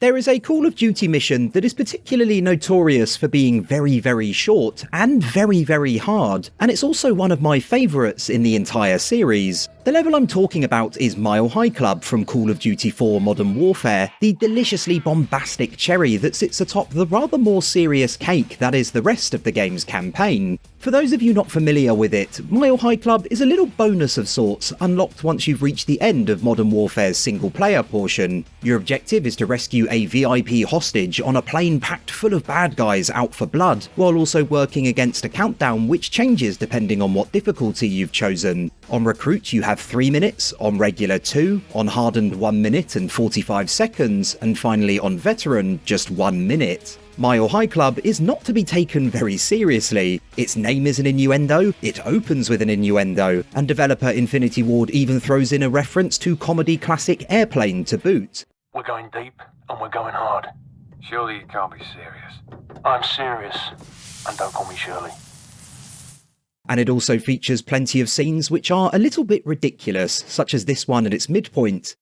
There is a Call of Duty mission that is particularly notorious for being very, very short and very, very hard, and it's also one of my favourites in the entire series. The level I'm talking about is Mile High Club from Call of Duty 4 Modern Warfare, the deliciously bombastic cherry that sits atop the rather more serious cake that is the rest of the game's campaign. For those of you not familiar with it, Mile High Club is a little bonus of sorts, unlocked once you've reached the end of Modern Warfare's single-player portion. Your objective is to rescue a VIP hostage on a plane packed full of bad guys out for blood, while also working against a countdown which changes depending on what difficulty you've chosen. On Recruit you have 3 minutes, on Regular 2, on Hardened 1 minute and 45 seconds, and finally on Veteran just 1 minute. Mile High Club is not to be taken very seriously. Its name is an innuendo, it opens with an innuendo, and developer Infinity Ward even throws in a reference to comedy classic Airplane to boot. We're going deep and we're going hard. Surely you can't be serious. I'm serious, and don't call me Shirley. And it also features plenty of scenes which are a little bit ridiculous, such as this one at its midpoint.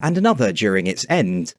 And another during its end.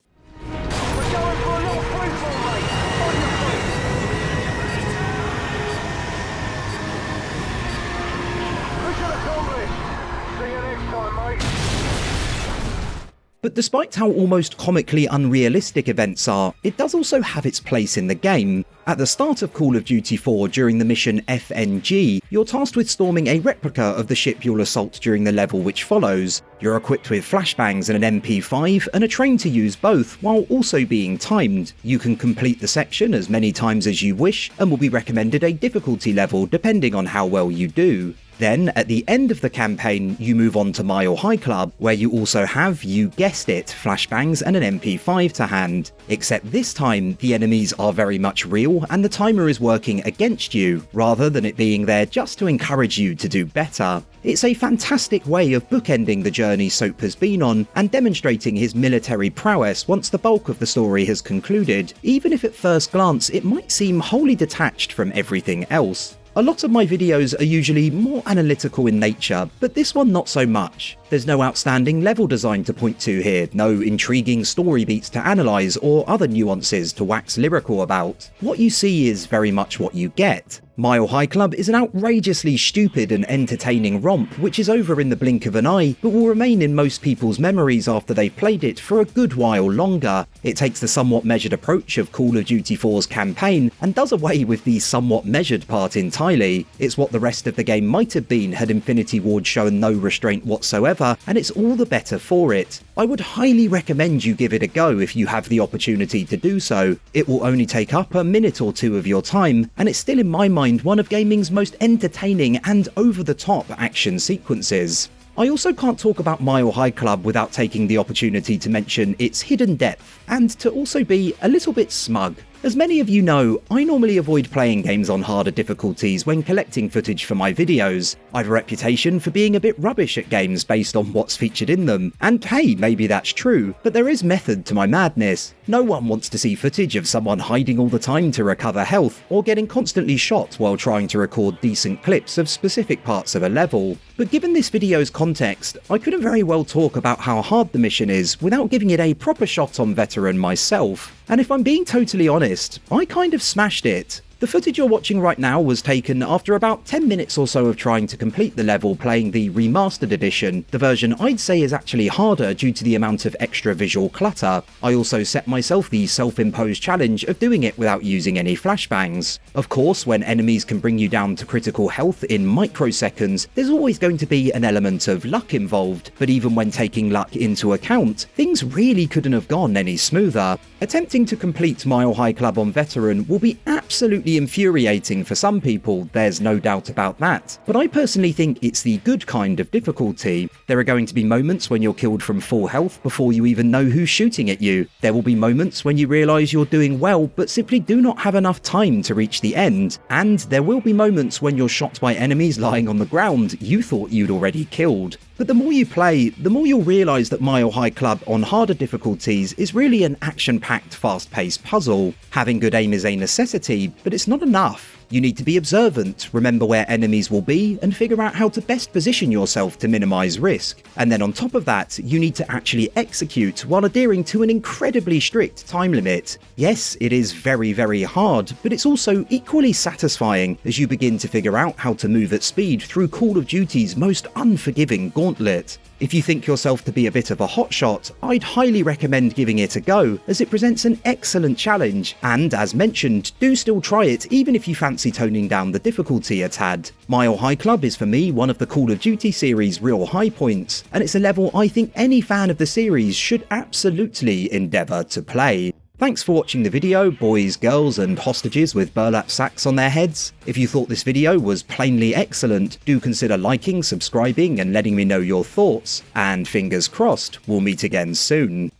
But despite how almost comically unrealistic events are, it does also have its place in the game. At the start of Call of Duty 4 during the mission FNG, you're tasked with storming a replica of the ship you'll assault during the level which follows. You're equipped with flashbangs and an MP5 and are trained to use both while also being timed. You can complete the section as many times as you wish and will be recommended a difficulty level depending on how well you do. Then, at the end of the campaign, you move on to Mile High Club, where you also have, you guessed it, flashbangs and an MP5 to hand. Except this time, the enemies are very much real and the timer is working against you, rather than it being there just to encourage you to do better. It's a fantastic way of bookending the journey Soap has been on and demonstrating his military prowess once the bulk of the story has concluded, even if at first glance it might seem wholly detached from everything else. A lot of my videos are usually more analytical in nature, but this one not so much. There's no outstanding level design to point to here, no intriguing story beats to analyse or other nuances to wax lyrical about. What you see is very much what you get. Mile High Club is an outrageously stupid and entertaining romp which is over in the blink of an eye, but will remain in most people's memories after they've played it for a good while longer. It takes the somewhat measured approach of Call of Duty 4's campaign and does away with the somewhat measured part entirely. It's what the rest of the game might have been had Infinity Ward shown no restraint whatsoever, and it's all the better for it. I would highly recommend you give it a go if you have the opportunity to do so. It will only take up a minute or two of your time, and it's still in my mind one of gaming's most entertaining and over-the-top action sequences. I also can't talk about Mile High Club without taking the opportunity to mention its hidden depth, and to also be a little bit smug. As many of you know, I normally avoid playing games on harder difficulties when collecting footage for my videos. I have a reputation for being a bit rubbish at games based on what's featured in them, and hey, maybe that's true, but there is method to my madness. No one wants to see footage of someone hiding all the time to recover health, or getting constantly shot while trying to record decent clips of specific parts of a level. But given this video's context, I couldn't very well talk about how hard the mission is without giving it a proper shot on Veteran myself. And if I'm being totally honest, I kind of smashed it. The footage you're watching right now was taken after about 10 minutes or so of trying to complete the level playing the remastered edition, the version I'd say is actually harder due to the amount of extra visual clutter. I also set myself the self-imposed challenge of doing it without using any flashbangs. Of course, when enemies can bring you down to critical health in microseconds, there's always going to be an element of luck involved, but even when taking luck into account, things really couldn't have gone any smoother. Attempting to complete Mile High Club on Veteran will be absolutely infuriating for some people, there's no doubt about that, but I personally think it's the good kind of difficulty. There are going to be moments when you're killed from full health before you even know who's shooting at you. There will be moments when you realise you're doing well but simply do not have enough time to reach the end, and there will be moments when you're shot by enemies lying on the ground you thought you'd already killed. But the more you play, the more you'll realise that Mile High Club on harder difficulties is really an action-packed, fast-paced puzzle. Having good aim is a necessity, but it's not enough. You need to be observant, remember where enemies will be, and figure out how to best position yourself to minimize risk. And then on top of that, you need to actually execute while adhering to an incredibly strict time limit. Yes, it is very, very hard, but it's also equally satisfying as you begin to figure out how to move at speed through Call of Duty's most unforgiving gauntlet. If you think yourself to be a bit of a hotshot, I'd highly recommend giving it a go, as it presents an excellent challenge, and as mentioned, do still try it even if you fancy toning down the difficulty a tad. Mile High Club is for me one of the Call of Duty series' real high points, and it's a level I think any fan of the series should absolutely endeavour to play. Thanks for watching the video, boys, girls and hostages with burlap sacks on their heads. If you thought this video was plainly excellent, do consider liking, subscribing and letting me know your thoughts, and fingers crossed we'll meet again soon.